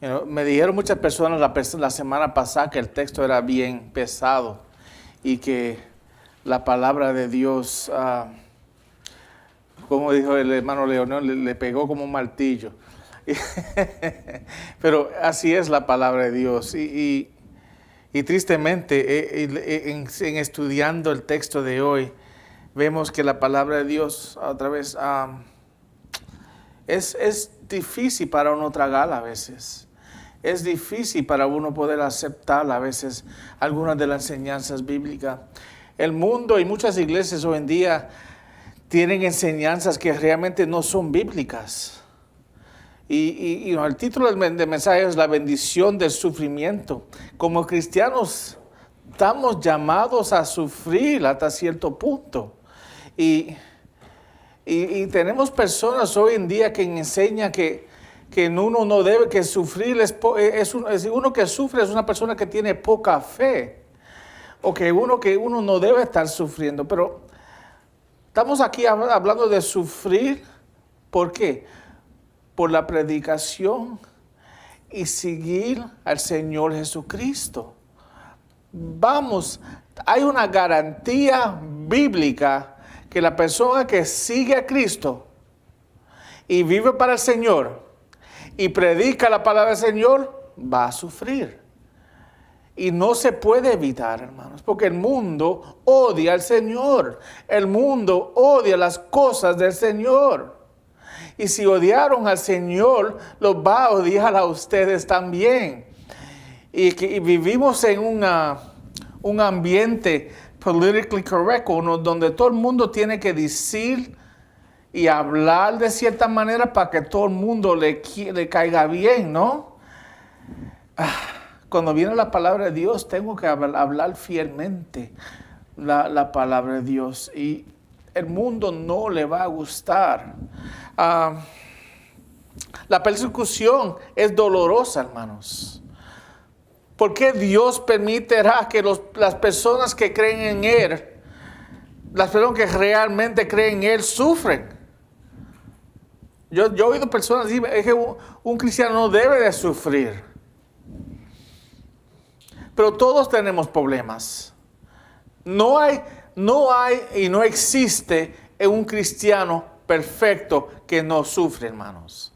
Me dijeron muchas personas la semana pasada que el texto era bien pesado y que la palabra de Dios, como dijo el hermano Leonel, le pegó como un martillo. Pero así es la palabra de Dios. Y tristemente, en estudiando el texto de hoy, vemos que la palabra de Dios otra vez es difícil para uno tragarla a veces. Es difícil para uno poder aceptar a veces algunas de las enseñanzas bíblicas. El mundo y muchas iglesias hoy en día tienen enseñanzas que realmente no son bíblicas. Y el título del mensaje es la bendición del sufrimiento. Como cristianos estamos llamados a sufrir hasta cierto punto. Y tenemos personas hoy en día que enseñan que uno no debe que sufrir, uno que sufre es una persona que tiene poca fe, o que uno no debe estar sufriendo. Pero estamos aquí hablando de sufrir, ¿por qué? Por la predicación y seguir al Señor Jesucristo. Vamos, hay una garantía bíblica que la persona que sigue a Cristo y vive para el Señor y predica la palabra del Señor, va a sufrir. Y no se puede evitar, hermanos, porque el mundo odia al Señor. El mundo odia las cosas del Señor. Y si odiaron al Señor, los va a odiar a ustedes también. Y vivimos en un ambiente politically correct, donde todo el mundo tiene que decir y hablar de cierta manera para que todo el mundo le caiga bien, ¿no? Cuando viene la palabra de Dios, tengo que hablar fielmente la palabra de Dios. Y el mundo no le va a gustar. La persecución es dolorosa, hermanos. ¿Por qué Dios permitirá que las personas que creen en Él, las personas que realmente creen en Él, sufren? Yo he oído personas decir que un cristiano no debe de sufrir. Pero todos tenemos problemas. No hay y no existe un cristiano perfecto que no sufre, hermanos.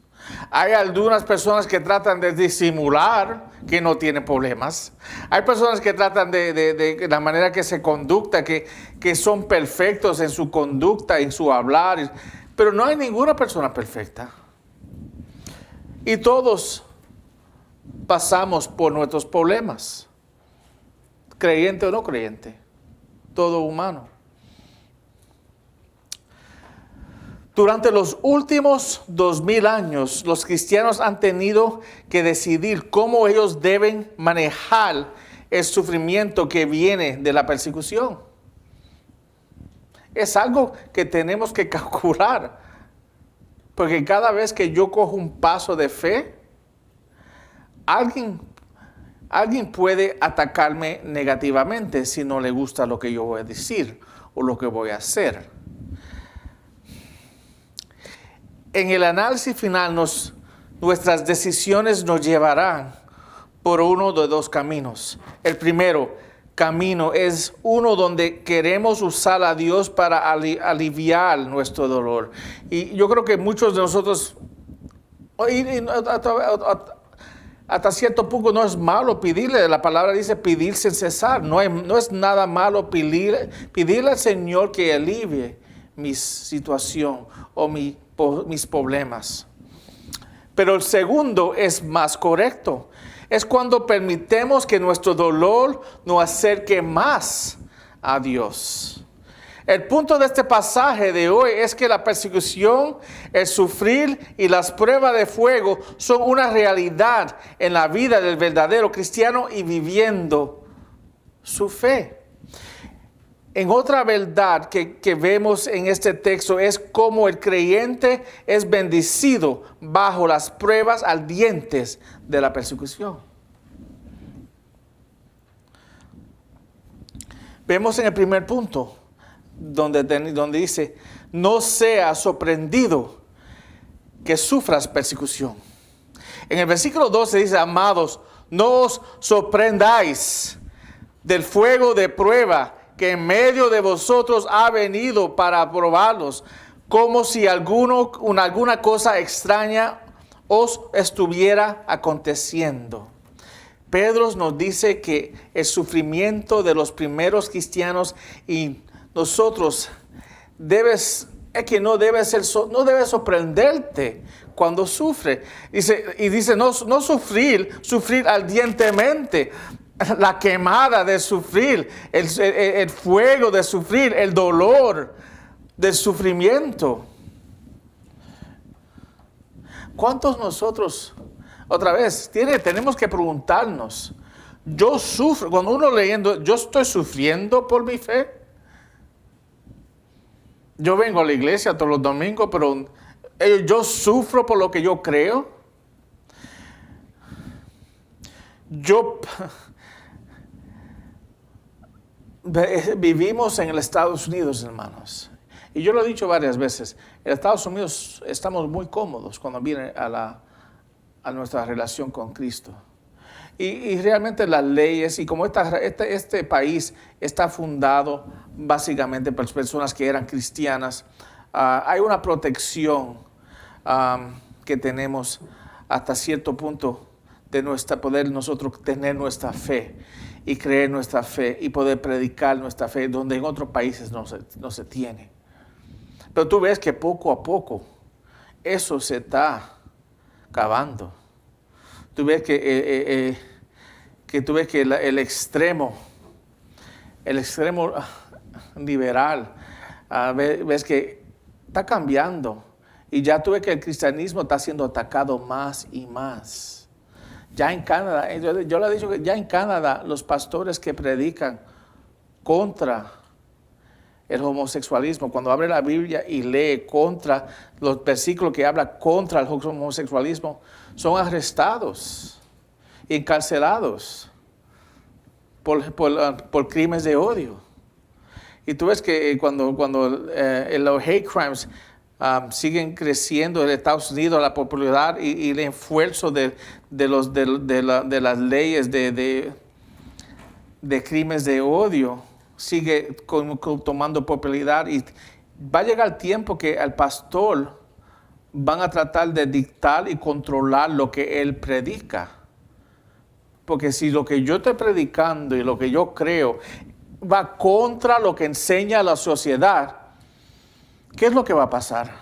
Hay algunas personas que tratan de disimular que no tienen problemas. Hay personas que tratan de la manera que se conducta, que son perfectos en su conducta, en su hablar. Pero no hay ninguna persona perfecta. Y todos pasamos por nuestros problemas. Creyente o no creyente. Todo humano. Durante los últimos 2000 años, los cristianos han tenido que decidir cómo ellos deben manejar el sufrimiento que viene de la persecución. Es algo que tenemos que calcular, porque cada vez que yo cojo un paso de fe, alguien puede atacarme negativamente si no le gusta lo que yo voy a decir o lo que voy a hacer. En el análisis final, nuestras decisiones nos llevarán por uno de dos caminos. El primero camino es uno donde queremos usar a Dios para aliviar nuestro dolor. Y yo creo que muchos de nosotros, hasta cierto punto no es malo pedirle, la palabra dice pedir sin cesar. No es nada malo pedirle al Señor que alivie mi situación o mis problemas. Pero el segundo es más correcto. Es cuando permitimos que nuestro dolor nos acerque más a Dios. El punto de este pasaje de hoy es que la persecución, el sufrir y las pruebas de fuego son una realidad en la vida del verdadero cristiano y viviendo su fe. En otra verdad que vemos en este texto es cómo el creyente es bendecido bajo las pruebas ardientes de la persecución. Vemos en el primer punto, donde dice, no seas sorprendido que sufras persecución. En el versículo 12 dice, amados, no os sorprendáis del fuego de prueba que en medio de vosotros ha venido para probarlos, como si alguna cosa extraña os estuviera aconteciendo. Pedro nos dice que el sufrimiento de los primeros cristianos y nosotros no debe sorprenderte cuando sufre. Dice no sufrir ardientemente, la quemada de sufrir, el fuego de sufrir, el dolor del sufrimiento. ¿Cuántos nosotros, otra vez, tenemos que preguntarnos, yo sufro, cuando uno leyendo, yo estoy sufriendo por mi fe? Yo vengo a la iglesia todos los domingos, pero yo sufro por lo que yo creo. Vivimos en los Estados Unidos, hermanos. Y yo lo he dicho varias veces, en Estados Unidos estamos muy cómodos cuando viene a nuestra relación con Cristo. Y realmente las leyes, y como este país está fundado básicamente por personas que eran cristianas, hay una protección que tenemos hasta cierto punto de poder nosotros tener nuestra fe y creer nuestra fe y poder predicar nuestra fe, donde en otros países no se tiene. Pero tú ves que poco a poco eso se está acabando. Tú ves que el extremo liberal, ves que está cambiando. Y ya tú ves que el cristianismo está siendo atacado más y más. Ya en Canadá, yo le he dicho que ya en Canadá los pastores que predican contra el homosexualismo, cuando abre la Biblia y lee contra los versículos que hablan contra el homosexualismo, son arrestados y encarcelados por crímenes de odio. Y tú ves que cuando los hate crimes siguen creciendo en Estados Unidos, la popularidad y el esfuerzo de las leyes de crímenes de odio sigue tomando popularidad, y va a llegar el tiempo que al pastor van a tratar de dictar y controlar lo que él predica. Porque si lo que yo estoy predicando y lo que yo creo va contra lo que enseña la sociedad, ¿qué es lo que va a pasar?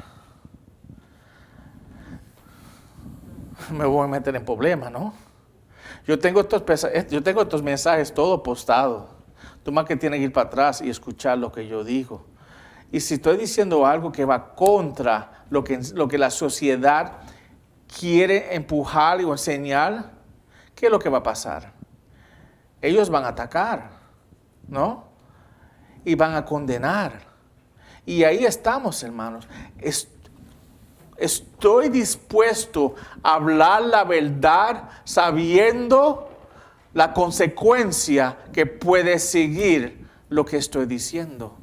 Me voy a meter en problemas, ¿no? Yo tengo estos mensajes todos postados. Tú más que tienes que ir para atrás y escuchar lo que yo digo. Y si estoy diciendo algo que va contra lo que la sociedad quiere empujar o enseñar, ¿qué es lo que va a pasar? Ellos van a atacar, ¿no? Y van a condenar. Y ahí estamos, hermanos. Estoy dispuesto a hablar la verdad sabiendo la consecuencia que puede seguir lo que estoy diciendo.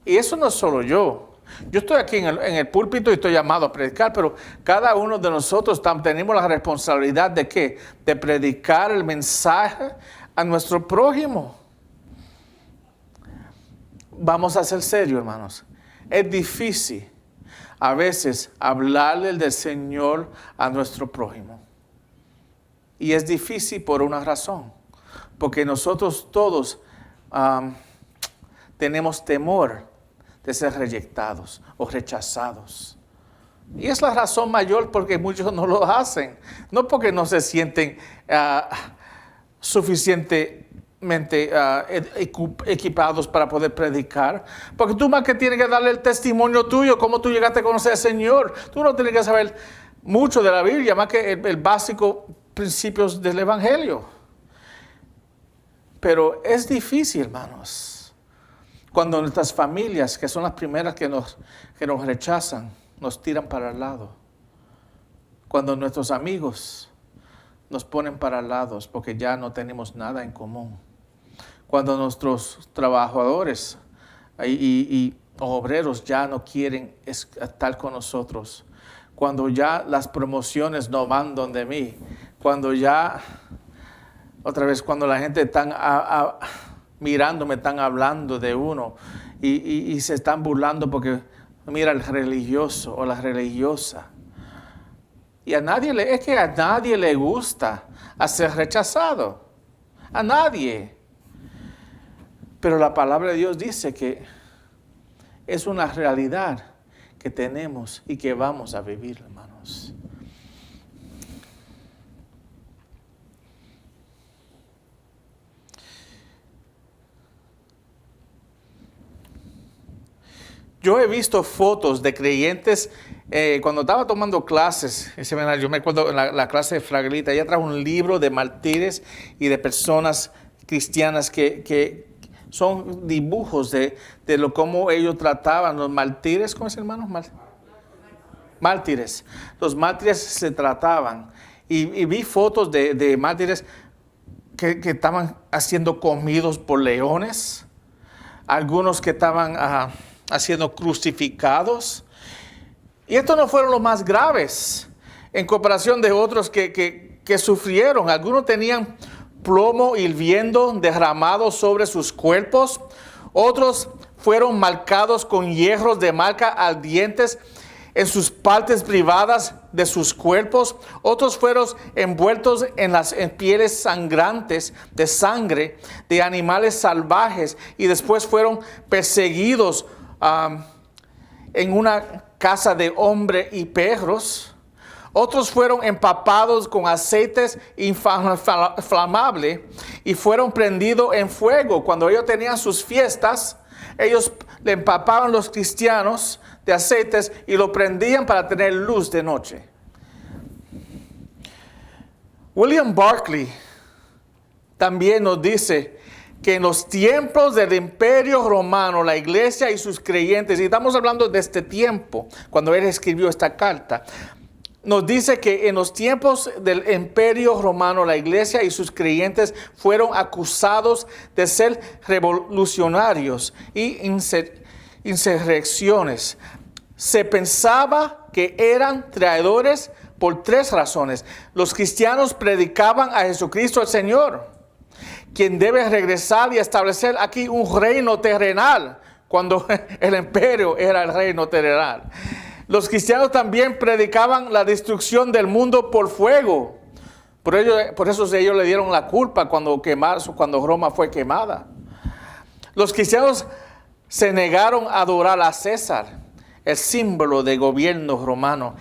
Y eso no es solo yo. Yo estoy aquí en el púlpito y estoy llamado a predicar, pero cada uno de nosotros tenemos la responsabilidad de ¿qué? De predicar el mensaje a nuestro prójimo. Vamos a ser serios, hermanos. Es difícil a veces hablarle del Señor a nuestro prójimo. Y es difícil por una razón. Porque nosotros todos tenemos temor de ser reyectados o rechazados. Y es la razón mayor porque muchos no lo hacen. No porque no se sienten suficientemente equipados para poder predicar. Porque tú más que tienes que darle el testimonio tuyo, cómo tú llegaste a conocer al Señor. Tú no tienes que saber mucho de la Biblia, más que el básico principios del Evangelio. Pero es difícil, hermanos, cuando nuestras familias, que son las primeras que nos rechazan, nos tiran para el lado. Cuando nuestros amigos nos ponen para el lado porque ya no tenemos nada en común. Cuando nuestros trabajadores y obreros ya no quieren estar con nosotros. cuando ya las promociones no van donde mí, cuando ya, otra vez, cuando la gente están mirándome, están hablando de uno y se están burlando porque mira el religioso o la religiosa. Y es que a nadie le gusta ser rechazado, a nadie. Pero la palabra de Dios dice que es una realidad que tenemos y que vamos a vivir, hermanos. Yo he visto fotos de creyentes, cuando estaba tomando clases, yo me acuerdo en la clase de Fragelita, ella trajo un libro de mártires y de personas cristianas que son dibujos de cómo ellos trataban los mártires. ¿Cómo es, hermano? Mártires. Los mártires se trataban. Y vi fotos de mártires que estaban siendo comidos por leones. Algunos que estaban siendo crucificados. Y estos no fueron los más graves en comparación de otros que sufrieron. Algunos tenían plomo hirviendo derramado sobre sus cuerpos. Otros fueron marcados con hierros de marca ardientes en sus partes privadas de sus cuerpos. Otros fueron envueltos en pieles sangrantes de sangre de animales salvajes y después fueron perseguidos en una casa de hombre y perros. Otros fueron empapados con aceites inflamables y fueron prendidos en fuego. Cuando ellos tenían sus fiestas, ellos le empapaban los cristianos de aceites y lo prendían para tener luz de noche. William Barclay también nos dice que en los tiempos del Imperio Romano, la iglesia y sus creyentes, y estamos hablando de este tiempo, cuando él escribió esta carta, nos dice que en los tiempos del Imperio Romano, la iglesia y sus creyentes fueron acusados de ser revolucionarios y insurrecciones. Se pensaba que eran traidores por 3 razones. Los cristianos predicaban a Jesucristo el Señor, quien debe regresar y establecer aquí un reino terrenal, cuando el imperio era el reino terrenal. Los cristianos también predicaban la destrucción del mundo por fuego. Por eso ellos le dieron la culpa cuando Roma fue quemada. Los cristianos se negaron a adorar a César, el símbolo de gobierno romano.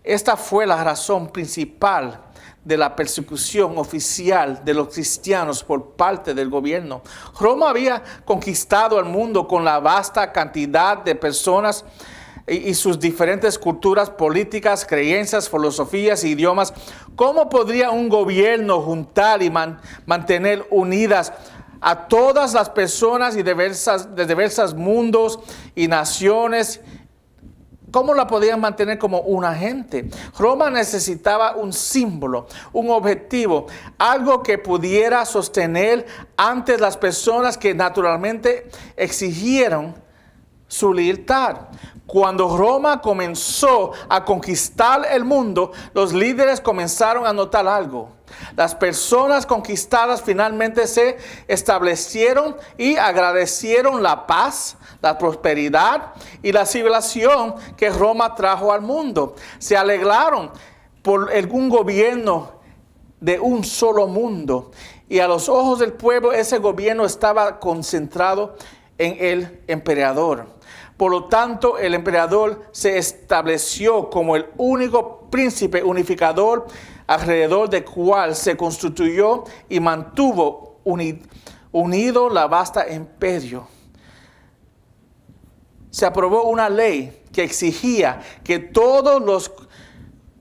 Esta fue la razón principal de la persecución oficial de los cristianos por parte del gobierno. Roma había conquistado el mundo con la vasta cantidad de personas y sus diferentes culturas políticas, creencias, filosofías e idiomas. ¿Cómo podría un gobierno juntar y mantener unidas a todas las personas de diversos mundos y naciones? ¿Cómo la podían mantener como una gente? Roma necesitaba un símbolo, un objetivo, algo que pudiera sostener ante las personas que naturalmente exigieron su libertad. Cuando Roma comenzó a conquistar el mundo, los líderes comenzaron a notar algo. Las personas conquistadas finalmente se establecieron y agradecieron la paz, la prosperidad y la civilización que Roma trajo al mundo. Se alegraron por un gobierno de un solo mundo. Y a los ojos del pueblo ese gobierno estaba concentrado en el emperador. Por lo tanto, el emperador se estableció como el único príncipe unificador alrededor del cual se constituyó y mantuvo unido la vasta imperio. Se aprobó una ley que exigía que todos los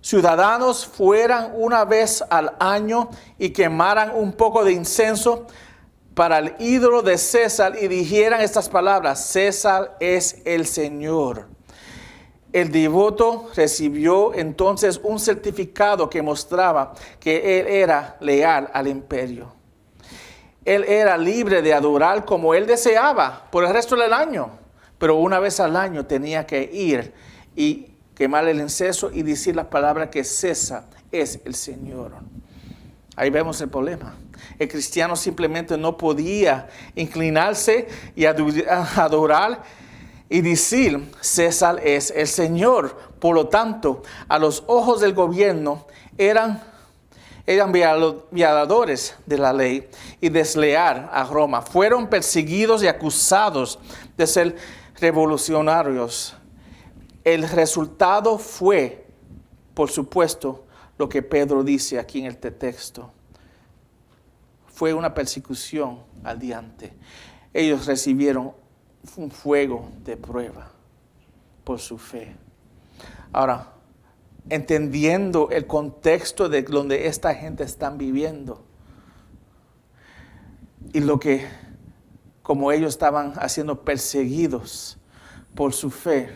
ciudadanos fueran una vez al año y quemaran un poco de incienso para el ídolo de César y dijeran estas palabras: César es el Señor. El devoto recibió entonces un certificado que mostraba que él era leal al imperio. Él era libre de adorar como él deseaba por el resto del año, pero una vez al año tenía que ir y quemar el incienso y decir las palabras que César es el Señor. Ahí vemos el problema. El cristiano simplemente no podía inclinarse y adorar y decir, César es el Señor. Por lo tanto, a los ojos del gobierno eran violadores de la ley y desleal a Roma. Fueron perseguidos y acusados de ser revolucionarios. El resultado fue, por supuesto, lo que Pedro dice aquí en este texto. Fue una persecución ardiente. Ellos recibieron un fuego de prueba por su fe. Ahora, entendiendo el contexto de donde esta gente está viviendo y lo que, como ellos estaban siendo perseguidos por su fe,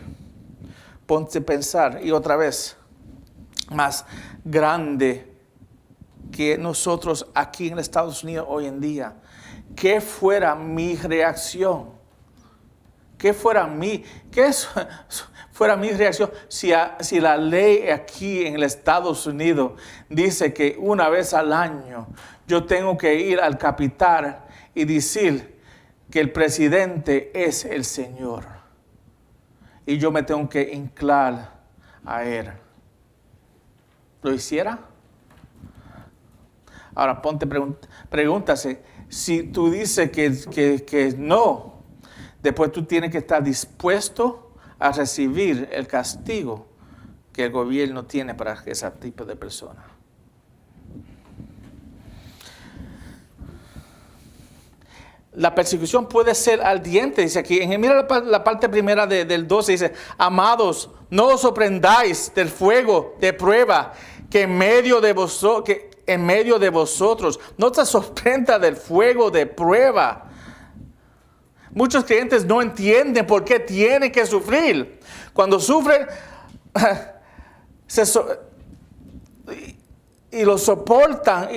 ponte a pensar, y otra vez, más grande que nosotros aquí en Estados Unidos hoy en día, ¿qué fuera mi reacción? ¿Qué fuera mi reacción si la ley aquí en los Estados Unidos dice que una vez al año yo tengo que ir al Capitolio y decir que el presidente es el Señor y yo me tengo que hinclar a Él? ¿Lo hiciera? Ahora pregúntase, si tú dices que no, después tú tienes que estar dispuesto a recibir el castigo que el gobierno tiene para ese tipo de personas. La persecución puede ser ardiente, dice aquí. Mira la parte primera del 12, dice, amados, no os sorprendáis del fuego de prueba que en medio de vosotros, no te sorprenda del fuego de prueba. Muchos creyentes no entienden por qué tienen que sufrir. Cuando sufren, y lo soportan,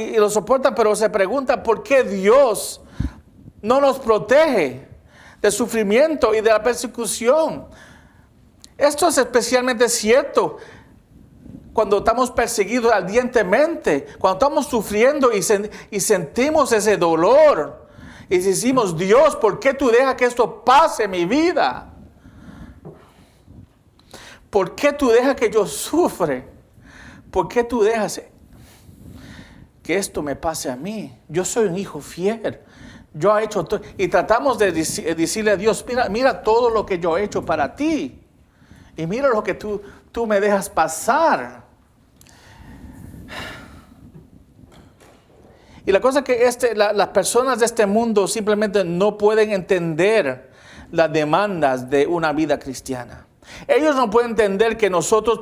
pero se preguntan por qué Dios no nos protege del sufrimiento y de la persecución. Esto es especialmente cierto cuando estamos perseguidos ardientemente, cuando estamos sufriendo y sentimos ese dolor. Y decimos, Dios, ¿por qué tú dejas que esto pase en mi vida? ¿Por qué tú dejas que yo sufra? ¿Por qué tú dejas que esto me pase a mí? Yo soy un hijo fiel. Yo he hecho todo. Y tratamos de decirle a Dios, mira todo lo que yo he hecho para ti. Y mira lo que tú me dejas pasar. Y la cosa es que las personas de este mundo simplemente no pueden entender las demandas de una vida cristiana. Ellos no pueden entender que nosotros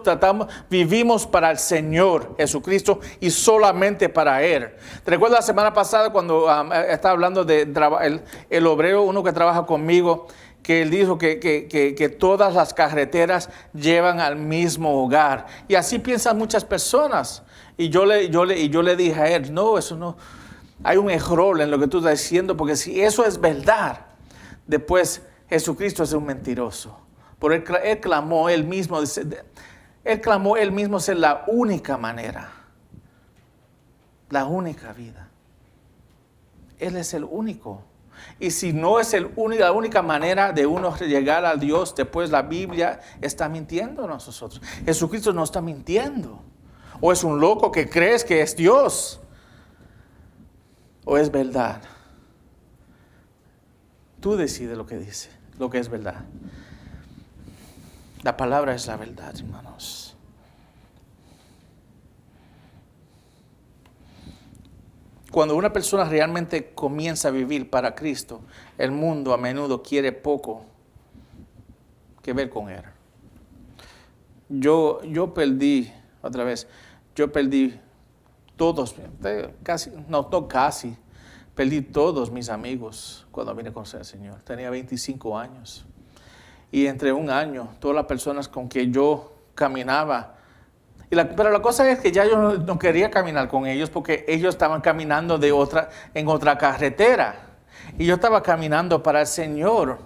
vivimos para el Señor Jesucristo y solamente para Él. ¿Te recuerdas la semana pasada cuando estaba hablando de el obrero, uno que trabaja conmigo, que él dijo que todas las carreteras llevan al mismo hogar? Y así piensan muchas personas. Y yo le dije a él, no, eso no, hay un error en lo que tú estás diciendo, porque si eso es verdad, después Jesucristo es un mentiroso. Porque él clamó él mismo ser la única manera, la única vida. Él es el único. Y si no es la única manera de uno llegar a Dios, después la Biblia está mintiendo a nosotros. Jesucristo no está mintiendo. O es un loco que crees que es Dios, o es verdad. Tú decides lo que dice, lo que es verdad. La palabra es la verdad, hermanos. Cuando una persona realmente comienza a vivir para Cristo, el mundo a menudo quiere poco que ver con Él. Yo perdí todos, perdí todos mis amigos cuando vine a conocer al Señor. Tenía 25 años. Y entre un año, todas las personas con que yo caminaba, pero la cosa es que ya yo no quería caminar con ellos porque ellos estaban caminando en otra carretera. Y yo estaba caminando para el Señor.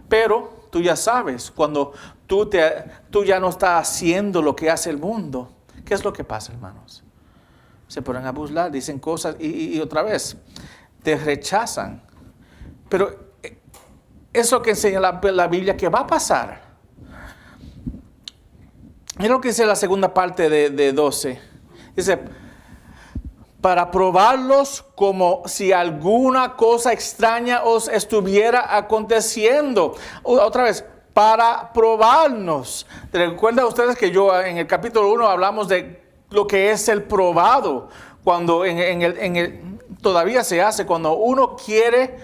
Pero tú ya sabes, cuando tú ya no estás haciendo lo que hace el mundo. ¿Qué es lo que pasa, hermanos? Se ponen a burlar, dicen cosas y otra vez te rechazan. Pero es lo que enseña la Biblia que va a pasar. Es lo que dice la segunda parte de 12. Dice, para probarlos como si alguna cosa extraña os estuviera aconteciendo. Otra vez, para probarnos. ¿Recuerdan ustedes que yo en el capítulo 1 hablamos de lo que es el probado? Cuando todavía se hace, cuando uno quiere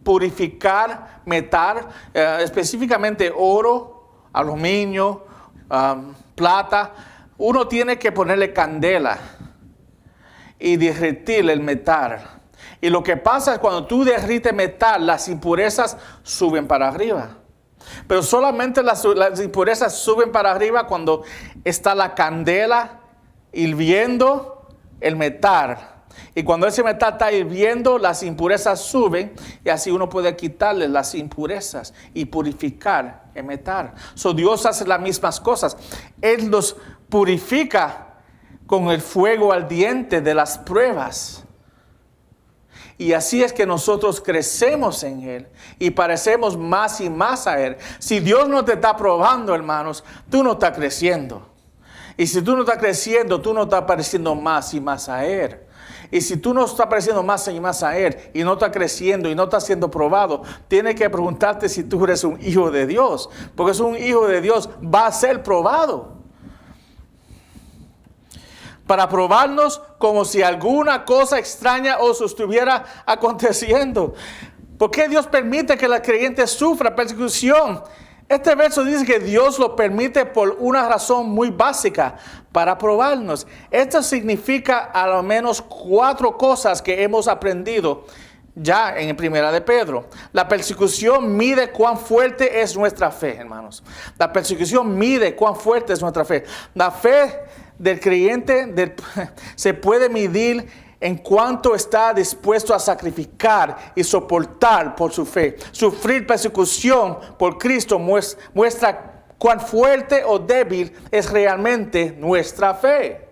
purificar metal, específicamente oro, aluminio, plata, uno tiene que ponerle candela y derretir el metal. Y lo que pasa es cuando tú derrites metal, las impurezas suben para arriba. Pero solamente las impurezas suben para arriba cuando está la candela hirviendo el metal. Y cuando ese metal está hirviendo, las impurezas suben y así uno puede quitarle las impurezas y purificar el metal. So Dios hace las mismas cosas. Él los purifica con el fuego ardiente de las pruebas. Y así es que nosotros crecemos en Él y parecemos más y más a Él. Si Dios no te está probando, hermanos, tú no estás creciendo. Y si tú no estás creciendo, tú no estás pareciendo más y más a Él. Y si tú no estás pareciendo más y más a Él y no estás creciendo y no estás siendo probado, tienes que preguntarte si tú eres un hijo de Dios. Porque si un hijo de Dios va a ser probado. Para probarnos como si alguna cosa extraña os estuviera aconteciendo. ¿Por qué Dios permite que la creyente sufra persecución? Este verso dice que Dios lo permite por una razón muy básica, para probarnos. Esto significa a lo menos 4 cosas que hemos aprendido ya en Primera de Pedro. La persecución mide cuán fuerte es nuestra fe, hermanos. La persecución mide cuán fuerte es nuestra fe. La fe del creyente se puede medir en cuanto está dispuesto a sacrificar y soportar por su fe. Sufrir persecución por Cristo muestra cuán fuerte o débil es realmente nuestra fe.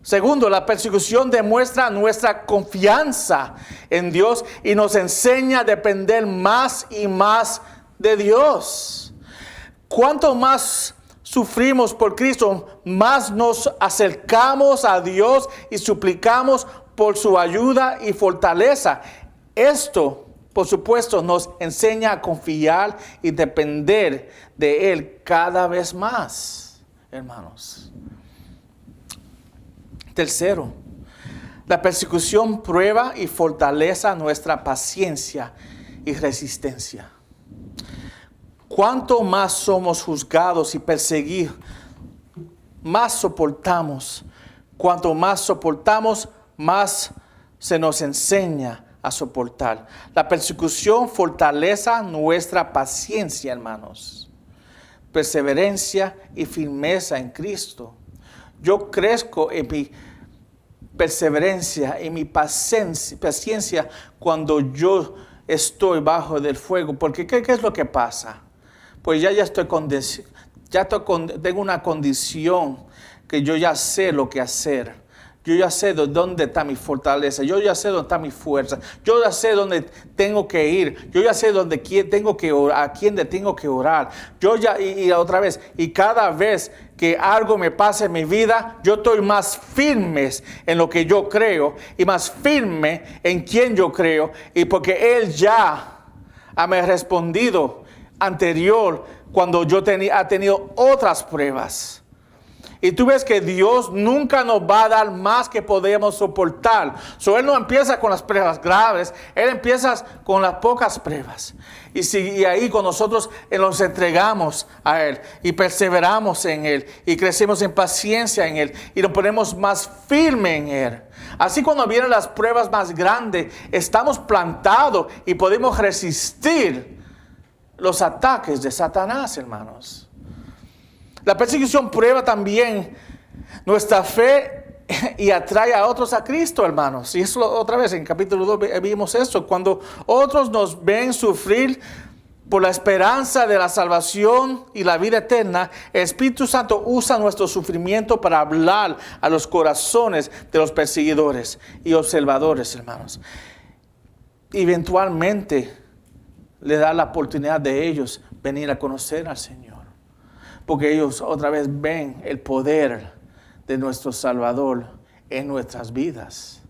Segundo, la persecución demuestra nuestra confianza en Dios y nos enseña a depender más y más de Dios. Cuanto más sufrimos por Cristo, más nos acercamos a Dios y suplicamos por su ayuda y fortaleza. Esto, por supuesto, nos enseña a confiar y depender de Él cada vez más, hermanos. Tercero, la persecución prueba y fortalece nuestra paciencia y resistencia. Cuanto más somos juzgados y perseguidos, más soportamos. Cuanto más soportamos, más se nos enseña a soportar. La persecución fortalece nuestra paciencia, hermanos. Perseverancia y firmeza en Cristo. Yo crezco en mi perseverancia, en mi paciencia cuando yo estoy bajo del fuego. Porque ¿qué es lo que pasa? Pues tengo una condición que yo ya sé lo que hacer. Yo ya sé dónde está mi fortaleza. Yo ya sé dónde está mi fuerza. Yo ya sé dónde tengo que ir. Yo ya sé dónde tengo que orar, a quién le tengo que orar. Y otra vez, y cada vez que algo me pasa en mi vida, yo estoy más firme en lo que yo creo y más firme en quién yo creo. Y porque Él ya me ha respondido anterior cuando yo ha tenido otras pruebas. Y tú ves que Dios nunca nos va a dar más que podemos soportar. Él no empieza con las pruebas graves, Él empieza con las pocas pruebas. Y ahí con nosotros nos entregamos a Él y perseveramos en Él y crecemos en paciencia en Él y nos ponemos más firme en Él. Así cuando vienen las pruebas más grandes, estamos plantados y podemos resistir los ataques de Satanás, hermanos. La persecución prueba también nuestra fe y atrae a otros a Cristo, hermanos. Y eso otra vez en capítulo 2 vimos eso. Cuando otros nos ven sufrir, por la esperanza de la salvación y la vida eterna, el Espíritu Santo usa nuestro sufrimiento para hablar a los corazones de los perseguidores y observadores, hermanos. Eventualmente le da la oportunidad de ellos venir a conocer al Señor, porque ellos otra vez ven el poder de nuestro Salvador en nuestras vidas.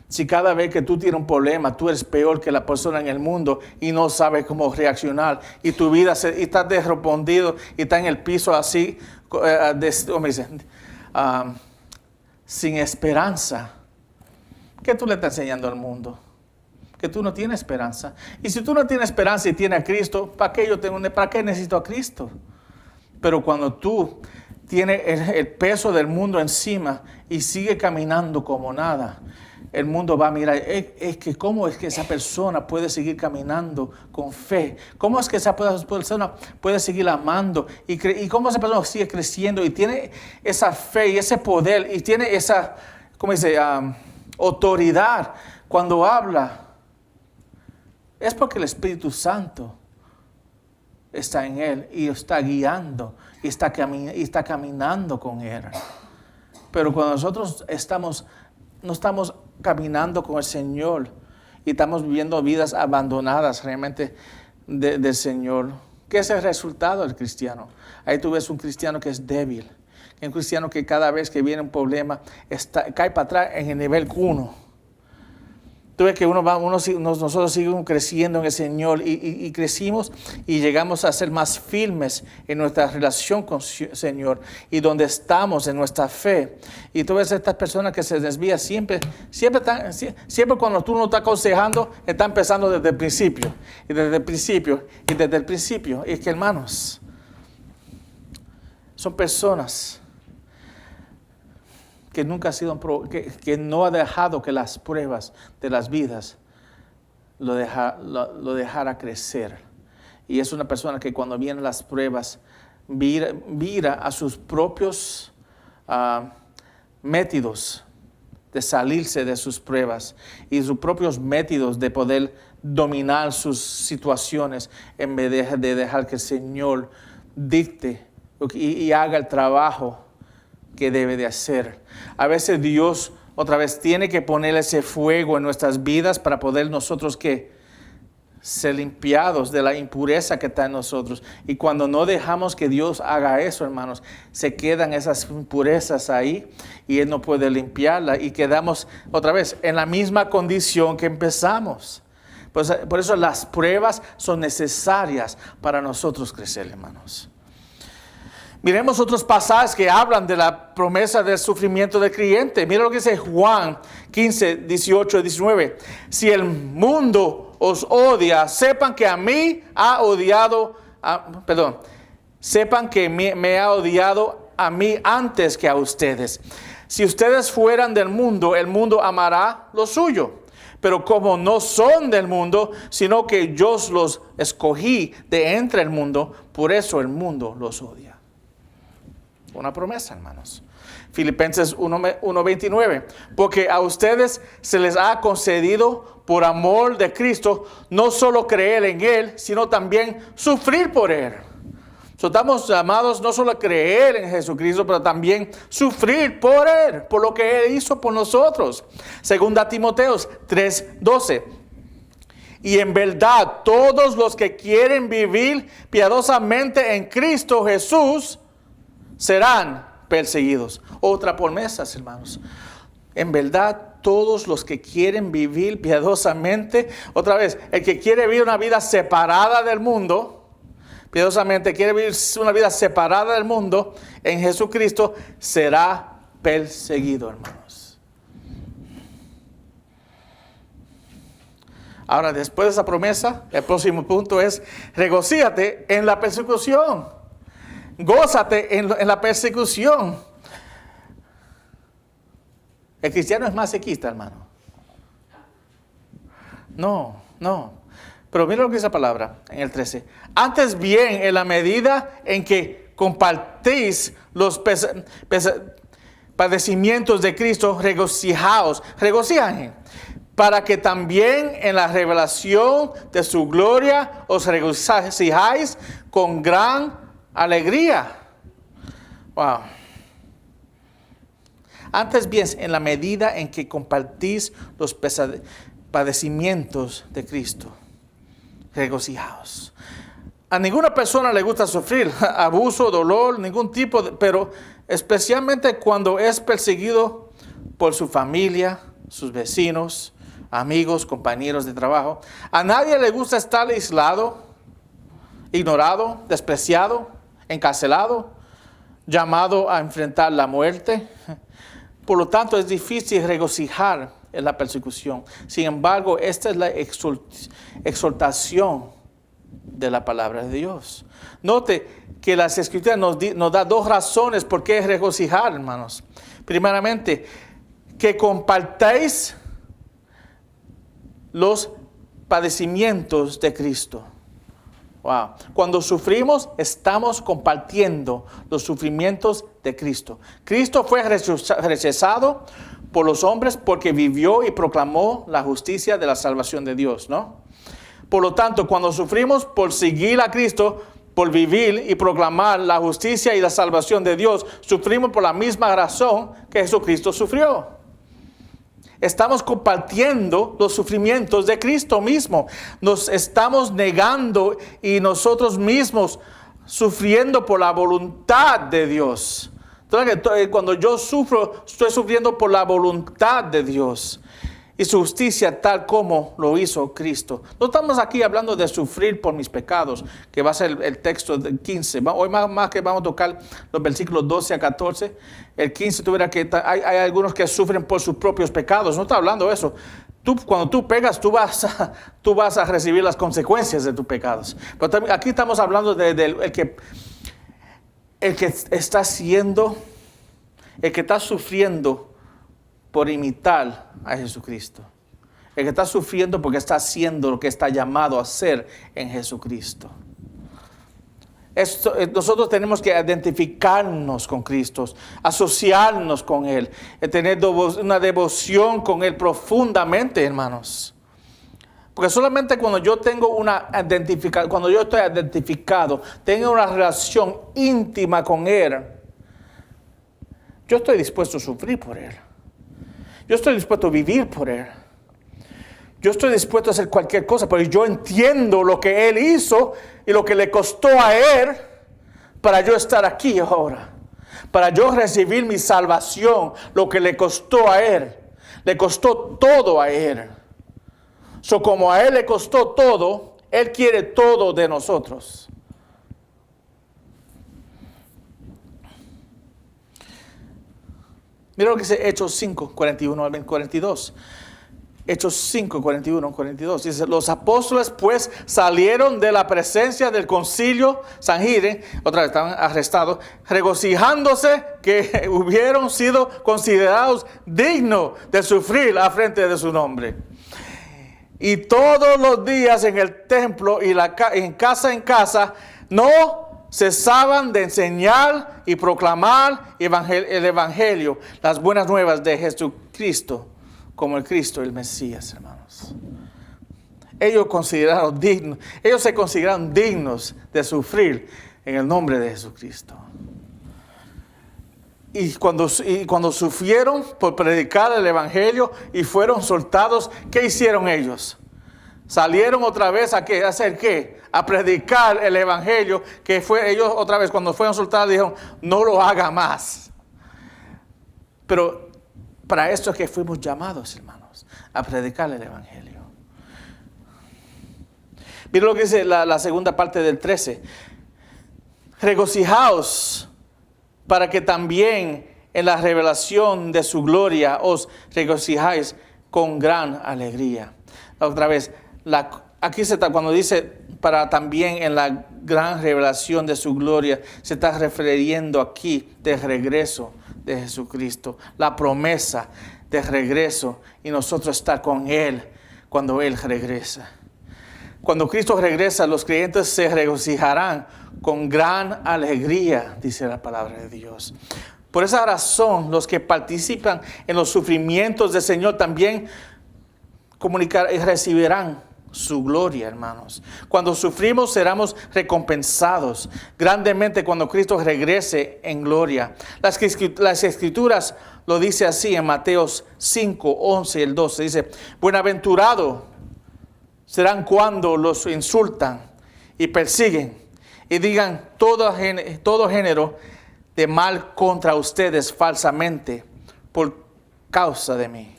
Si cada vez que tú tienes un problema, tú eres peor que la persona en el mundo y no sabes cómo reaccionar, y tu vida y estás desrespondido y está en el piso así, sin esperanza, ¿qué tú le estás enseñando al mundo? Que tú no tienes esperanza. Y si tú no tienes esperanza y tienes a Cristo, ¿para qué necesito a Cristo? Pero cuando tú tienes el peso del mundo encima y sigue caminando como nada, el mundo va a mirar, es que cómo es que esa persona puede seguir caminando con fe, cómo es que esa persona puede seguir amando, y cómo esa persona sigue creciendo y tiene esa fe y ese poder y tiene esa, ¿cómo dice?, autoridad cuando habla. Es porque el Espíritu Santo está en él y está guiando y está caminando con él. Pero cuando nosotros no estamos caminando con el Señor y estamos viviendo vidas abandonadas realmente del Señor, ¿qué es el resultado del cristiano? Ahí tú ves un cristiano que es débil, un cristiano que cada vez que viene un problema cae para atrás en el nivel 1. Tú ves que nosotros seguimos creciendo en el Señor y crecimos y llegamos a ser más firmes en nuestra relación con el Señor y donde estamos en nuestra fe. Y tú ves estas personas que se desvían siempre cuando tú no estás aconsejando, están empezando desde el principio. Y desde el principio. Y es que, hermanos, son personas que nunca ha sido, que no ha dejado que las pruebas de las vidas lo dejara crecer. Y es una persona que cuando vienen las pruebas vira a sus propios métodos de salirse de sus pruebas y sus propios métodos de poder dominar sus situaciones en vez de dejar que el Señor dicte y haga el trabajo que debe de hacer. A veces Dios otra vez tiene que poner ese fuego en nuestras vidas para poder nosotros ser limpiados de la impureza que está en nosotros. Y cuando no dejamos que Dios haga eso, hermanos, se quedan esas impurezas ahí y Él no puede limpiarla y quedamos otra vez en la misma condición que empezamos. Por eso las pruebas son necesarias para nosotros crecer, hermanos. Miremos otros pasajes que hablan de la promesa del sufrimiento del creyente. Mira lo que dice Juan 15, 18 y 19. Si el mundo os odia, sepan que me ha odiado a mí antes que a ustedes. Si ustedes fueran del mundo, el mundo amará lo suyo. Pero como no son del mundo, sino que yo los escogí de entre el mundo, por eso el mundo los odia. Una promesa, hermanos. Filipenses 1:29. Porque a ustedes se les ha concedido por amor de Cristo no solo creer en Él, sino también sufrir por Él. Estamos llamados no solo a creer en Jesucristo, pero también sufrir por Él, por lo que Él hizo por nosotros. Segunda Timoteo 3:12. Y en verdad, todos los que quieren vivir piadosamente en Cristo Jesús serán perseguidos. Otra promesa, hermanos. En verdad, todos los que quieren vivir piadosamente, otra vez, el que quiere vivir una vida separada del mundo, piadosamente quiere vivir una vida separada del mundo, en Jesucristo será perseguido, hermanos. Ahora, después de esa promesa, el próximo punto es: regocíjate en la persecución. Gózate en la persecución. El cristiano es masoquista, hermano. No. Pero mira lo que dice la palabra en el 13. Antes bien, en la medida en que compartís los padecimientos de Cristo, regocijaos. para que también en la revelación de su gloria os regocijáis con gran alegría. Wow. Antes bien, en la medida en que compartís los padecimientos de Cristo, regocijaos. A ninguna persona le gusta sufrir abuso, dolor, ningún tipo pero especialmente cuando es perseguido por su familia, sus vecinos, amigos, compañeros de trabajo. A nadie le gusta estar aislado, ignorado, despreciado, encarcelado, llamado a enfrentar la muerte. Por lo tanto, es difícil regocijar en la persecución. Sin embargo, esta es la exhortación de la palabra de Dios. Note que las Escrituras nos da dos razones por qué regocijar, hermanos. Primeramente, que compartáis los padecimientos de Cristo. Wow. Cuando sufrimos, estamos compartiendo los sufrimientos de Cristo. Cristo fue rechazado por los hombres porque vivió y proclamó la justicia de la salvación de Dios, ¿no? Por lo tanto, cuando sufrimos por seguir a Cristo, por vivir y proclamar la justicia y la salvación de Dios, sufrimos por la misma razón que Jesucristo sufrió. Estamos compartiendo los sufrimientos de Cristo mismo. Nos estamos negando y nosotros mismos sufriendo por la voluntad de Dios. Entonces, cuando yo sufro, estoy sufriendo por la voluntad de Dios y su justicia tal como lo hizo Cristo. No estamos aquí hablando de sufrir por mis pecados, que va a ser el texto del 15. Hoy más que vamos a tocar los versículos 12 a 14. El 15 tuviera que hay algunos que sufren por sus propios pecados. No está hablando de eso. Cuando tú pegas, tú vas a recibir las consecuencias de tus pecados. Pero también, aquí estamos hablando del que está sufriendo por imitar a Jesucristo. El que está sufriendo porque está haciendo lo que está llamado a hacer en Jesucristo. Nosotros tenemos que identificarnos con Cristo, asociarnos con Él, tener una devoción con Él profundamente, hermanos. Porque solamente cuando yo tengo cuando yo estoy identificado, tengo una relación íntima con Él, yo estoy dispuesto a sufrir por Él. Yo estoy dispuesto a vivir por Él. Yo estoy dispuesto a hacer cualquier cosa, pero yo entiendo lo que Él hizo y lo que le costó a Él para yo estar aquí ahora. Para yo recibir mi salvación, lo que le costó a Él. Le costó todo a Él. Como a Él le costó todo, Él quiere todo de nosotros. Mira lo que dice Hechos 5, 41 al 42. Hechos 5, 41, 42. Dice, los apóstoles pues salieron de la presencia del concilio Sanhedrin, otra vez estaban arrestados, regocijándose que hubieron sido considerados dignos de sufrir a frente de su nombre. Y todos los días en el templo y en casa, no cesaban de enseñar y proclamar el evangelio, las buenas nuevas de Jesucristo, como el Cristo, el Mesías, hermanos. Ellos se consideraron dignos de sufrir en el nombre de Jesucristo. Y cuando sufrieron por predicar el evangelio y fueron soltados, ¿qué hicieron ellos? Salieron otra vez ¿a qué? ¿A hacer qué? A predicar el evangelio, que fue ellos otra vez cuando fueron soltados dijeron, no lo haga más. Pero para esto es que fuimos llamados, hermanos, a predicar el evangelio. Mira lo que dice la segunda parte del 13. Regocijaos para que también en la revelación de su gloria os regocijáis con gran alegría. Otra vez, aquí se está, cuando dice para también en la gran revelación de su gloria, se está refiriendo aquí del regreso de Jesucristo, la promesa de regreso y nosotros estar con Él cuando Él regresa. Cuando Cristo regresa, los creyentes se regocijarán con gran alegría, dice la palabra de Dios. Por esa razón, los que participan en los sufrimientos del Señor también comunicar y recibirán su gloria, hermanos. Cuando sufrimos seremos recompensados grandemente cuando Cristo regrese en gloria. Las Escrituras lo dice así en Mateo 5, 11 y el 12. Dice, buenaventurado serán cuando los insultan y persiguen y digan todo género de mal contra ustedes falsamente por causa de mí.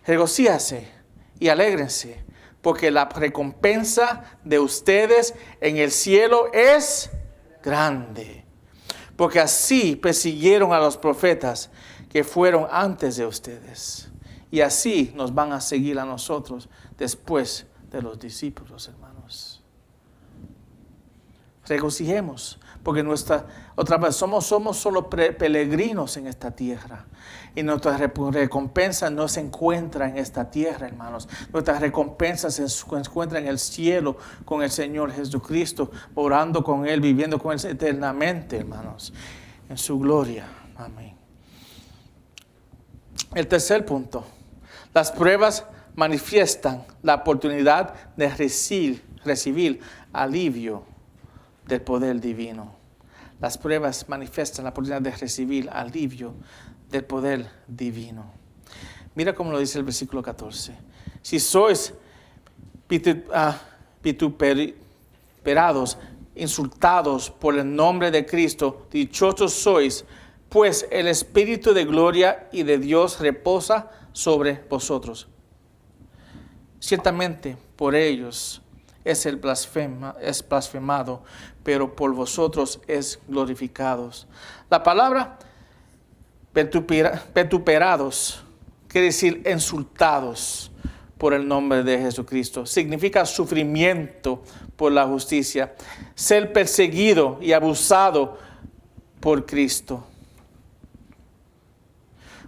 Regocíjase y alégrense, porque la recompensa de ustedes en el cielo es grande. Porque así persiguieron a los profetas que fueron antes de ustedes. Y así nos van a seguir a nosotros después de los discípulos, hermanos. Regocijemos, porque somos solo peregrinos en esta tierra. Y nuestra recompensa no se encuentra en esta tierra, hermanos. Nuestra recompensa se encuentra en el cielo con el Señor Jesucristo, orando con Él, viviendo con Él eternamente, hermanos, en su gloria. Amén. El tercer punto. Las pruebas manifiestan la oportunidad de recibir alivio del poder divino. Las pruebas manifiestan la oportunidad de recibir alivio del poder divino. Mira cómo lo dice el versículo 14. Si sois vituperados, insultados por el nombre de Cristo, dichosos sois, pues el Espíritu de gloria y de Dios reposa sobre vosotros. Ciertamente por ellos es blasfemado, pero por vosotros es glorificado. La palabra vituperados quiere decir insultados por el nombre de Jesucristo. Significa sufrimiento por la justicia, ser perseguido y abusado por Cristo.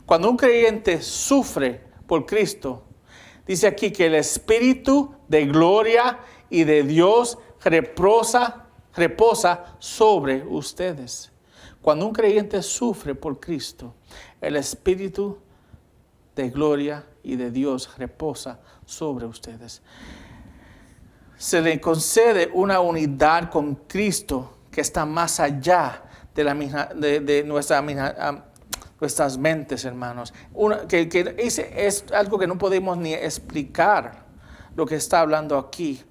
Cuando un creyente sufre por Cristo, dice aquí que el Espíritu de gloria y de Dios reposa sobre ustedes. Cuando un creyente sufre por Cristo, el Espíritu de gloria y de Dios reposa sobre ustedes. Se le concede una unidad con Cristo que está más allá de nuestras mentes, hermanos. Es algo que no podemos ni explicar lo que está hablando aquí.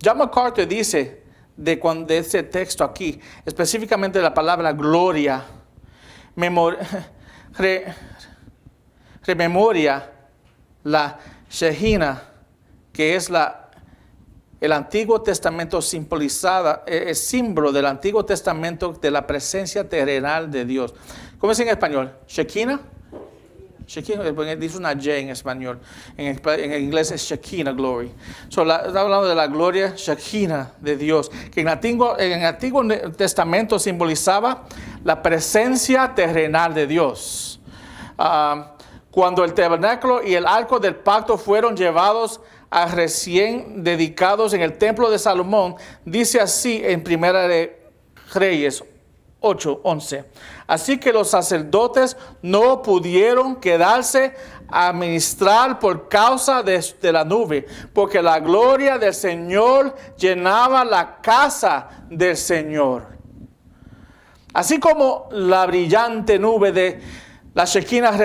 John MacArthur dice de ese texto aquí, específicamente la palabra gloria, rememoria la Shekhinah, que es el Antiguo Testamento simbolizada, es símbolo del Antiguo Testamento de la presencia terrenal de Dios. ¿Cómo es en español? Shekhinah. Shekinah, dice una J en español. En inglés es Shekinah glory. Está hablando de la gloria Shekinah de Dios, que en el Antiguo Testamento simbolizaba la presencia terrenal de Dios. Cuando el tabernáculo y el arco del pacto fueron llevados a recién dedicados en el templo de Salomón, dice así en Primera de Reyes 8:11. Así que los sacerdotes no pudieron quedarse a ministrar por causa de la nube, porque la gloria del Señor llenaba la casa del Señor. Así como la brillante nube de la Shekinah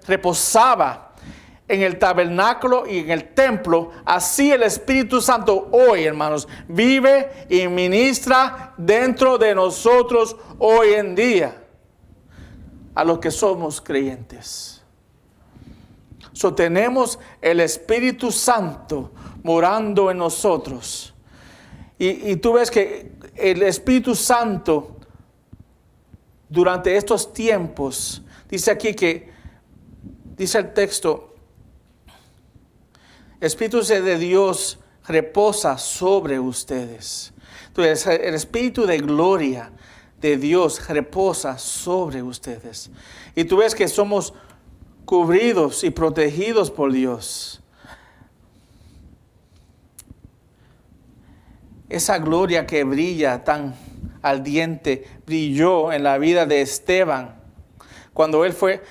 reposaba en el tabernáculo y en el templo, así el Espíritu Santo hoy, hermanos, vive y ministra dentro de nosotros hoy en día, a los que somos creyentes. Tenemos el Espíritu Santo morando en nosotros. Y tú ves que el Espíritu Santo, durante estos tiempos, dice aquí dice el texto, el Espíritu de Dios reposa sobre ustedes. Entonces, el Espíritu de gloria de Dios reposa sobre ustedes. Y tú ves que somos cubridos y protegidos por Dios. Esa gloria que brilla tan ardiente brilló en la vida de Esteban cuando él fue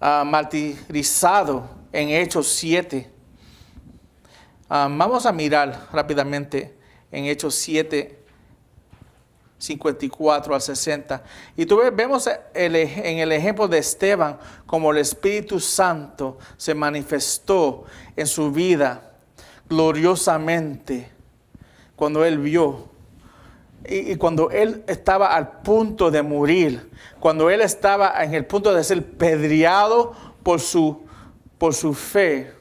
martirizado en Hechos 7. Vamos a mirar rápidamente en Hechos 7, 54 al 60. Y vemos en el ejemplo de Esteban como el Espíritu Santo se manifestó en su vida gloriosamente cuando él vio. Y cuando él estaba al punto de morir, cuando él estaba en el punto de ser pedreado por su fe,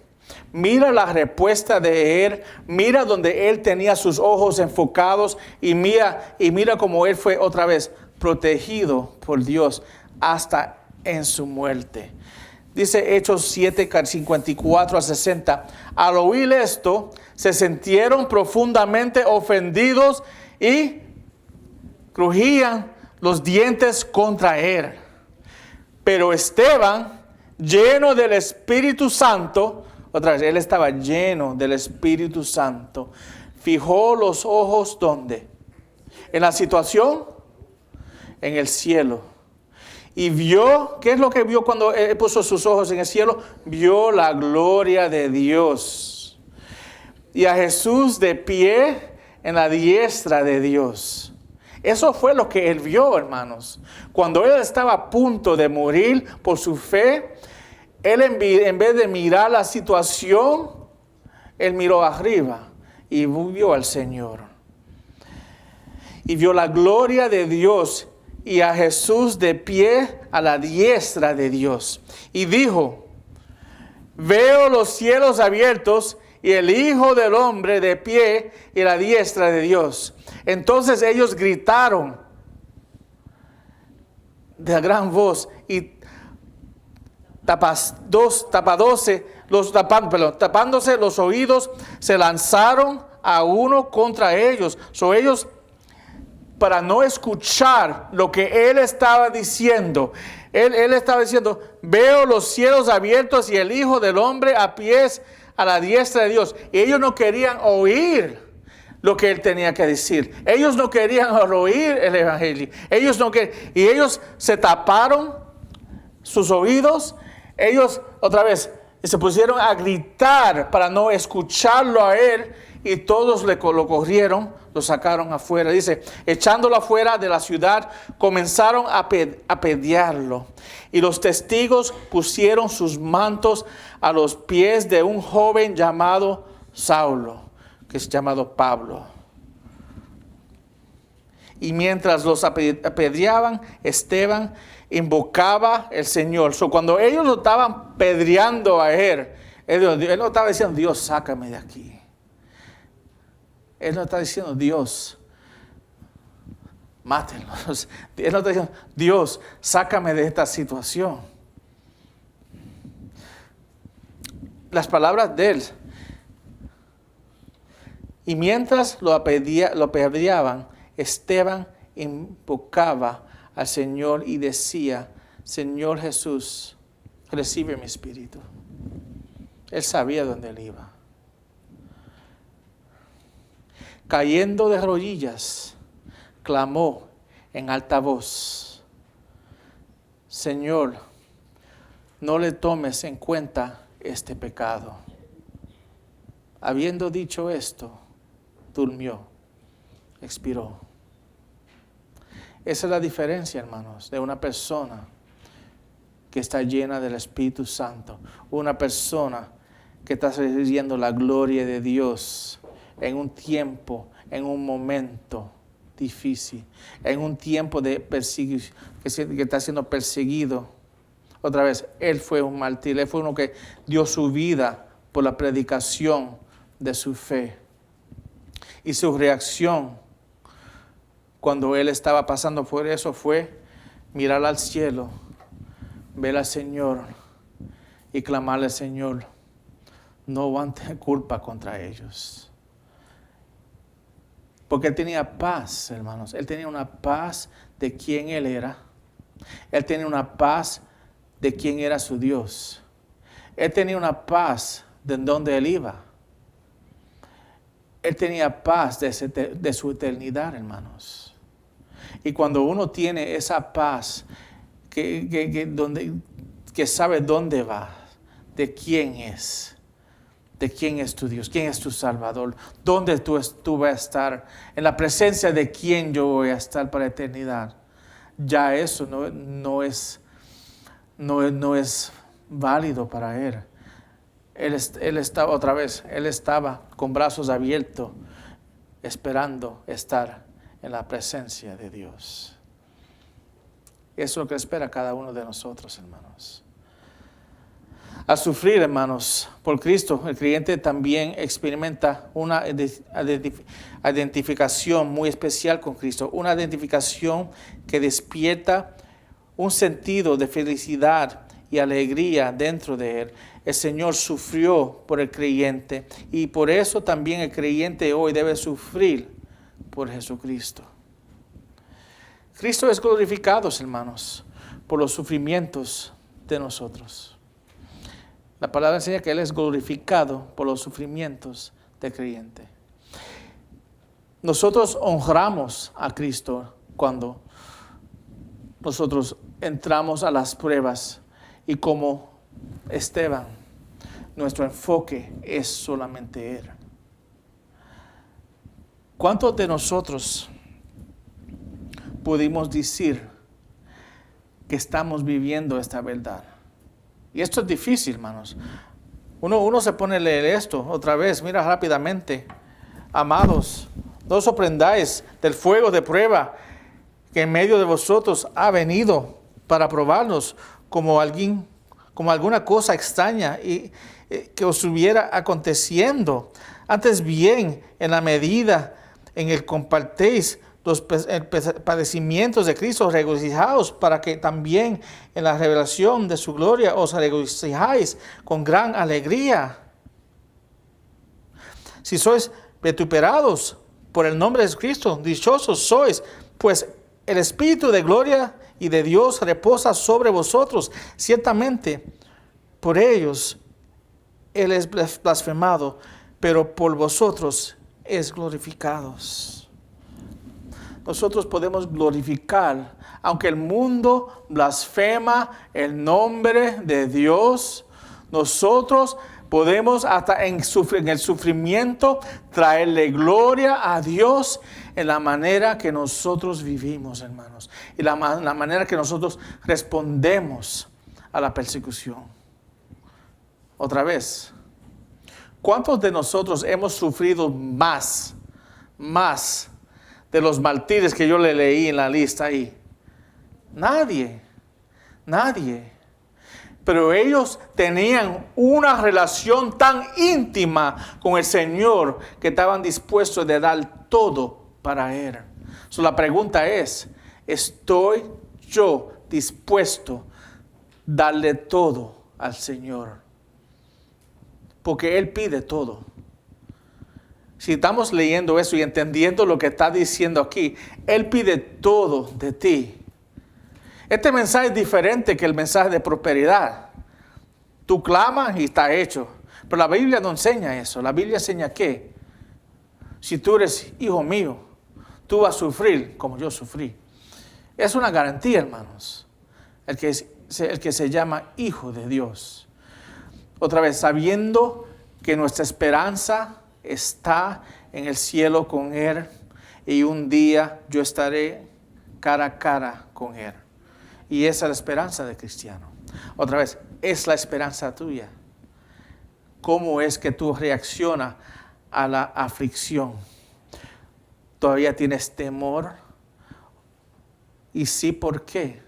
mira la respuesta de él, mira donde él tenía sus ojos enfocados y mira cómo él fue otra vez protegido por Dios hasta en su muerte. Dice Hechos 7, 54 a 60. Al oír esto, se sintieron profundamente ofendidos y crujían los dientes contra él. Pero Esteban, lleno del Espíritu Santo, otra vez, él estaba lleno del Espíritu Santo, fijó los ojos ¿dónde? En la situación, en el cielo. Y vio, ¿qué es lo que vio cuando él puso sus ojos en el cielo? Vio la gloria de Dios. Y a Jesús de pie en la diestra de Dios. Eso fue lo que él vio, hermanos. Cuando él estaba a punto de morir por su fe, él en vez de mirar la situación, él miró arriba y vio al Señor. Y vio la gloria de Dios y a Jesús de pie a la diestra de Dios. Y dijo, veo los cielos abiertos y el Hijo del Hombre de pie y a la diestra de Dios. Entonces ellos gritaron de gran voz y tapándose los oídos, se lanzaron a uno contra ellos. Ellos, para no escuchar lo que él estaba diciendo, él estaba diciendo, veo los cielos abiertos y el Hijo del Hombre a pies a la diestra de Dios. Y ellos no querían oír lo que él tenía que decir. Ellos no querían oír el evangelio. Y ellos se taparon sus oídos. Ellos otra vez se pusieron a gritar para no escucharlo a él. Y todos lo corrieron, lo sacaron afuera. Dice, echándolo afuera de la ciudad, comenzaron a apedrearlo. Y los testigos pusieron sus mantos a los pies de un joven llamado Saulo, que es llamado Pablo. Y mientras los apedreaban, Esteban invocaba al Señor. Cuando ellos lo estaban apedreando a él no estaba diciendo, Dios, sácame de aquí. Él no está diciendo, Dios, mátenlos. Él no está diciendo, Dios, sácame de esta situación. Las palabras de él. Y mientras lo apedreaban, Esteban invocaba al Señor y decía, Señor Jesús, recibe mi espíritu. Él sabía dónde él iba. Cayendo de rodillas, clamó en alta voz, Señor, no le tomes en cuenta este pecado. Habiendo dicho esto, durmió, expiró. Esa es la diferencia, hermanos, de una persona que está llena del Espíritu Santo. Una persona que está recibiendo la gloria de Dios en un tiempo, en un momento difícil, en un tiempo de perseguición, que está siendo perseguido. Otra vez, él fue un mártir, él fue uno que dio su vida por la predicación de su fe. Y su reacción cuando él estaba pasando por eso fue mirar al cielo, ver al Señor y clamarle al Señor, no van a tener culpa contra ellos. Porque él tenía paz, hermanos. Él tenía una paz de quién él era. Él tenía una paz de quién era su Dios. Él tenía una paz de dónde él iba. Él tenía paz de su eternidad, hermanos. Y cuando uno tiene esa paz, que sabe dónde va, de quién es. De quién es tu Dios, quién es tu Salvador, dónde tú vas a estar, en la presencia de quién yo voy a estar para la eternidad. Ya eso no es válido para él. Él estaba otra vez, él estaba con brazos abiertos, esperando estar en la presencia de Dios. Eso es lo que espera cada uno de nosotros, hermanos. Al sufrir, hermanos, por Cristo, el creyente también experimenta una identificación muy especial con Cristo, una identificación que despierta un sentido de felicidad y alegría dentro de él. El Señor sufrió por el creyente y por eso también el creyente hoy debe sufrir por Jesucristo. Cristo es glorificado, hermanos, por los sufrimientos de nosotros. La palabra enseña que Él es glorificado por los sufrimientos del creyente. Nosotros honramos a Cristo cuando nosotros entramos a las pruebas y como Esteban, nuestro enfoque es solamente Él. ¿Cuántos de nosotros pudimos decir que estamos viviendo esta verdad? Y esto es difícil, hermanos. Uno se pone a leer esto otra vez. Mira rápidamente. Amados, no os sorprendáis del fuego de prueba que en medio de vosotros ha venido para probarnos como alguna cosa extraña y que os estuviera aconteciendo. Antes bien, en la medida en que compartéis los padecimientos de Cristo, regocijaos para que también en la revelación de su gloria os regocijáis con gran alegría. Si sois vituperados por el nombre de Cristo, dichosos sois, pues el Espíritu de gloria y de Dios reposa sobre vosotros. Ciertamente, por ellos Él es blasfemado, pero por vosotros es glorificado. Nosotros podemos glorificar, aunque el mundo blasfema el nombre de Dios, nosotros podemos hasta en el sufrimiento traerle gloria a Dios en la manera que nosotros vivimos, hermanos, y la manera que nosotros respondemos a la persecución. Otra vez, ¿cuántos de nosotros hemos sufrido más de los mártires que yo le leí en la lista ahí? Nadie. Pero ellos tenían una relación tan íntima con el Señor que estaban dispuestos de dar todo para Él. So, la pregunta es, ¿estoy yo dispuesto a darle todo al Señor? Porque Él pide todo. Si estamos leyendo eso y entendiendo lo que está diciendo aquí, Él pide todo de ti. Este mensaje es diferente que el mensaje de prosperidad. Tú clamas y está hecho. Pero la Biblia no enseña eso. La Biblia enseña que si tú eres hijo mío, tú vas a sufrir como yo sufrí. Es una garantía, hermanos, el que se llama hijo de Dios. Otra vez, sabiendo que nuestra esperanza está en el cielo con Él y un día yo estaré cara a cara con Él. Y esa es la esperanza del cristiano. Otra vez, es la esperanza tuya. ¿Cómo es que tú reaccionas a la aflicción? ¿Todavía tienes temor? Y sí, ¿por qué?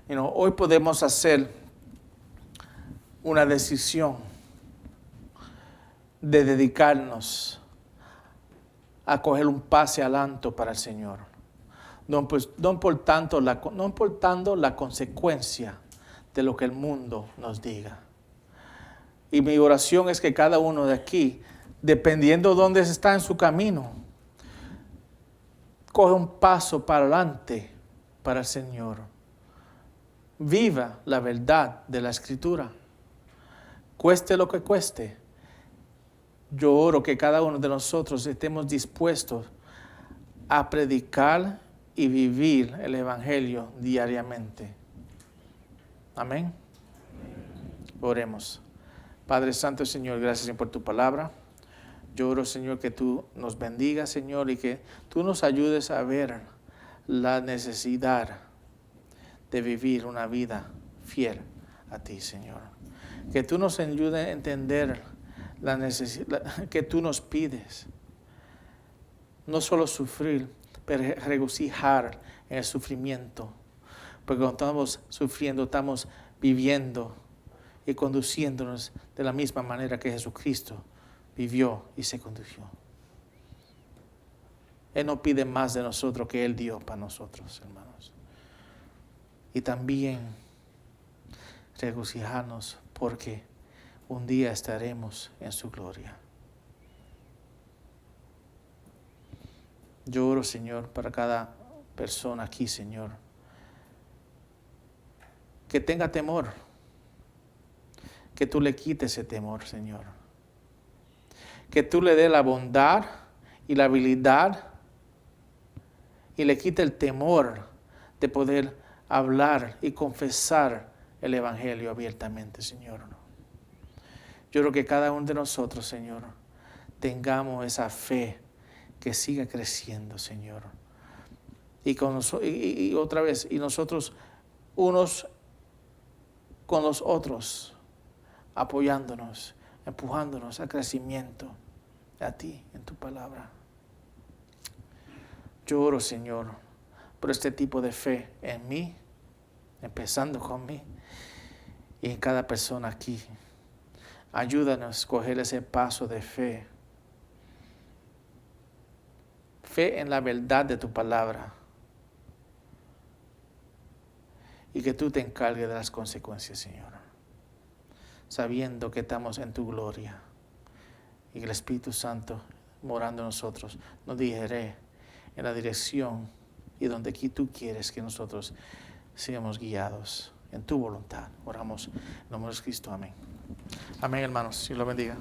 Hoy podemos hacer una decisión de dedicarnos a coger un pase adelante para el Señor. No importando la consecuencia de lo que el mundo nos diga. Y mi oración es que cada uno de aquí, dependiendo de dónde está en su camino, coge un paso para adelante para el Señor. Viva la verdad de la Escritura. Cueste lo que cueste. Yo oro que cada uno de nosotros estemos dispuestos a predicar y vivir el Evangelio diariamente. Amén. Oremos. Padre Santo, Señor, gracias Señor, por tu palabra. Yo oro, Señor, que tú nos bendigas, Señor, y que tú nos ayudes a ver la necesidad de vivir una vida fiel a ti, Señor. Que tú nos ayudes a entender la necesidad que tú nos pides. No solo sufrir, pero regocijar en el sufrimiento. Porque cuando estamos sufriendo, estamos viviendo y conduciéndonos de la misma manera que Jesucristo vivió y se condujo. Él no pide más de nosotros que Él dio para nosotros, hermanos. Y también regocijarnos porque un día estaremos en su gloria. Yo oro, Señor, para cada persona aquí, Señor, que tenga temor, que tú le quites ese temor, Señor. Que tú le des la bondad y la habilidad y le quite el temor de poder hablar y confesar el Evangelio abiertamente, Señor. Yo creo que cada uno de nosotros, Señor, tengamos esa fe que siga creciendo, Señor. Y otra vez, y nosotros unos con los otros, apoyándonos, empujándonos al crecimiento a ti, en tu palabra. Yo oro, Señor, por este tipo de fe en mí, empezando con mí, y en cada persona aquí. Ayúdanos a escoger ese paso de fe. Fe en la verdad de tu palabra. Y que tú te encargues de las consecuencias, Señor. Sabiendo que estamos en tu gloria. Y que el Espíritu Santo, morando en nosotros, nos dirige en la dirección y donde aquí tú quieres que nosotros seamos guiados en tu voluntad. Oramos en nombre de Cristo. Amén. Amén, hermanos. Dios lo bendiga.